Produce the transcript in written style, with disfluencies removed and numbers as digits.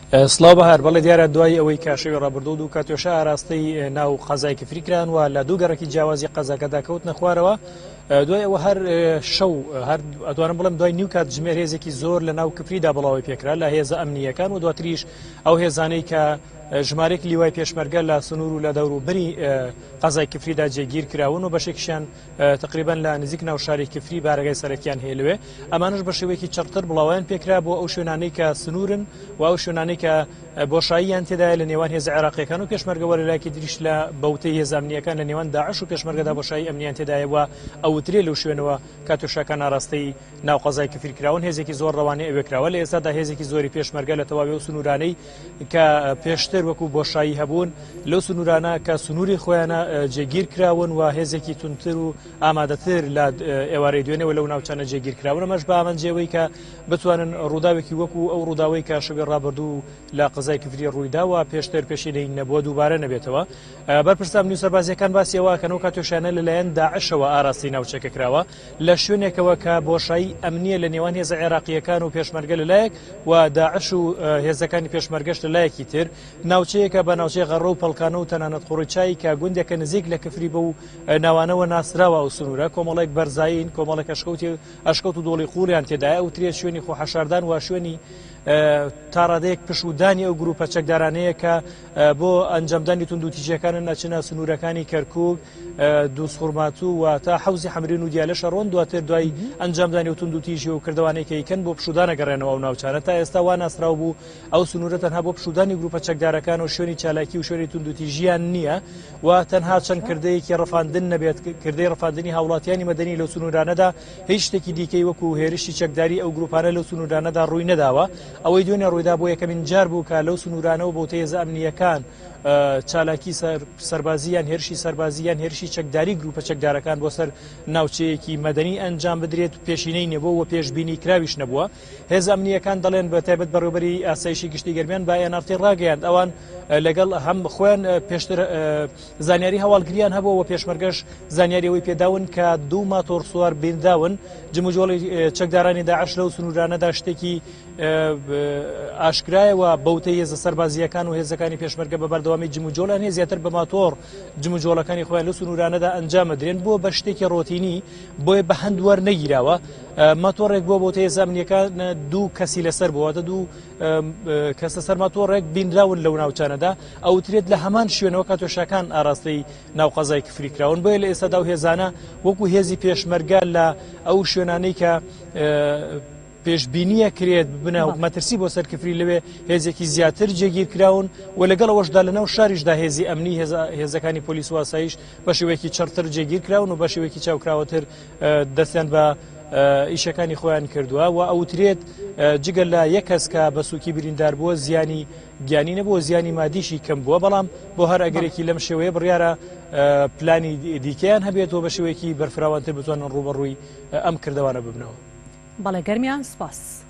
سڵاو بەهار بەڵێ دیارە دوای ئەوەی کاشەوی ڕابردوو و کاتێشە ئاراستەی ناو قەزای کفریکران و لە دوو گەڕێکی جیاوازی قەزاکەدا کەوتنە خوارەوە دوای ئەوە هەر شەو هەر ئەتوانم بڵم دوای نیو کات ژمێر هێزێکی زۆر لە ناو کفریدا بڵاوی پێکرا لە هێزە ئەمنیەکان و دواتریش ئەو هێزانەی کە ژمارەی لیوای پێشمەرگە لە سنوور و لە دەوروبەری قەزای کفریدا جێگیر کراون و بەشێکیشیان تقریبا لە نزیک ناو شاری کفری بارگای سەرەکیان هەیە لەوێ ئەمانش بە شێوەیەکی چەرتر بڵاویان پێکرا بۆ ئەو شوێنانەی کە سنوورن و ئەو شوێنانەی کە بۆشاییان تێدایە لە نێوان هێز عێراقیەکان و پێشمەرگەوە لەلایەکی دریش لە بەوتەی هێز ئەمنیەکان لە نێوان داعش و پێشمەرگەدا بۆشایی ئەمنیان تێدایە و ئەوترێ لەو شوێنەوە کاتۆشەکان ئاراستەی ناو قەزای کفریکراون هێزێکی زۆر ڕەوانەی ئەوێکراوە لە ئێستادا هێزێکی زۆری پێشمەرگە لە تەواوی و سنوورانەی کە پێشتر وەکو بۆشایی هەبوون لەو سنوورانە کە سنووری خۆیانە جێگیر کراون و هێزێکی تونتر و ئامادەتر لە ئێوارەی دوێنەوە لەو ناوچانە جێگیر کراون ئەمەش بە ئامانجێەوەی کە بتوانن ڕووداوێکی وەکو ئەو ڕووداوەی کە شەوی ڕابردوو لە قەزای کفری ڕوویداوە پێشتر پێشینەی نەبووە دووبارە نەبێتەوە بەرپرسام نیو سەربازیەکان باسیەوە کەنەوە کاتۆشانە لەلایەن داعشەوە ئاراستی ناوچەکە کراوە لە شوێنێکەوە کە بۆشایی ئەمنیە لە نێوان هێزە عێراقیەکان و پێشمەرگە لەلایەک و داعش و هێزەکانی پێشمەرگەش لەلایەکی تر ناوچەیەکە بە ناوچەی غەڕە و پەڵکانە و تەنانەت قوڕیچایی کە گوندێکە نزیک لە کفری بە و ناوانەوە ناسراوە و سنوورە کۆمەڵێک بەرزین کۆمەڵێک ئەشکەوت و دۆڵی قوڕیان تێدایە و ترێت شوێنی خۆحەشاردان و شوێنی تا ڕادەیەک پشودانی ئەو گروپە چەکدارانەیە کە بۆ ئەنجامدانی توندوتیژەکانن نەچنە سنوورەکانی کەرکووک دووسخورماتوو و تا حەوزی حەمرین و دیالە شەڕۆن دواتر دوای ئەنجامدانی و توندوتیژی و کردوانێکیکەن بۆ پشودانە گەڕێنەوە ئەو ناوچانە تا ئێستا وا ناسرااو بوو ئەو سنوورە تەنها بۆ پشودانی گروپە چەکدارەکان و شوێنی چالاکی و شوێنی توندوتیژیان نییە و تەنها چەند کردەیەکی ڕەفاندن نەبێت کردەی ڕەفاندنی هاوڵاتیانی مەدەنی لەو سنوورانەدا هیچ شتێکی دیکەی وەکو هێرشی چەکداری ئەو گروپانە لەو سنوورانەدا ڕووی نەداوە ئەوەی دوێنێ ڕوویدا بۆ یەکەمین جار بوو کە لەو سنوورانەوە بۆتە هێزە ئەمنیەکان چالاکی سەربازیان هێرشی سەربازیان هێرشی چەکداری گروپە چەکدارەکان بۆ سەر ناوچەیەکی مەدەنی ئەنجام بدرێت پێشینەی نەبووە و پێشبینی کراویش نەبووە هێز ئەمنیەکان دەڵێن بە تایبەت بەڕێوەبەری ئاسایشی گشتی گەرمیان با ئێنارتی ڕاگەیاند ئەوان لەگەڵ هەم خۆیان پێشتر زانیاری هەواڵگریان هەبووە و پێشمەرگەش زانیاریەوەی پێداون کە دوو ماتۆر سوار بێنداون جموجۆڵی چەکدارانی داعش لەو سنوورانەدا شتێکی ئاشکرایەوە بەوتەی هێزە سەربازیەکان و هێزەکانی پێشمەرگە بە بەردەوامی جموجۆڵان هەیە زیاتر بە ماتۆر جموجۆڵەکانی خۆیان لە سنوورانەدا ئەنجام دەدرێن بۆ بە شتێکی ڕۆتینی بۆیە بە هەند وەرنەگیراوە ماتۆڕێک بۆ بۆتە هێزە ئەمنیەکان دوو کەسی لەسەر بوواتە دوو کەسە سەر ماتۆڕێک بینراون لەو ناوچانەدا ئەوترێت لە هەمان شوێنەوە کاتۆشەکان ئاراستەی ناو قەزای کفریکراون بۆیە لە ئێستادا و هێزانە وەکو هێزی پێشمەرگە لە ئەو شوێنانەی کە پێشبینیە کرێت بنە مەترسی بۆ سەرکفری لەوێ هێزێکی زیاتر جێگیر کراون و لەگەڵ ئەوەشدا لە ناو شاریشدا هێزی ئەمنی هێزەکانی پۆلیس و ئاسایش بە شێوەیەکی چەرتر جێگیر کراون و بە شێوەیەکی چاوکراوەتر دەستیان بە ئیشەکانی خۆیان کردووە و ئەوترێت جگەل لە یەک کەس کە بە سووکی بریندار بووە زیانی گیانی نەبووە زیانی مادیشی کەم بووە بەڵام بۆ هەر ئەگەرێکی لەم شێوەیە بڕیارە پلانی دیکەیان هەبێتەوە بە شێوەیەکی بەرفراوانتر بتوانن ڕوبەڕووی ئەم کردەوانە ببنەوە. بەڵێ گەرمیان سپاس.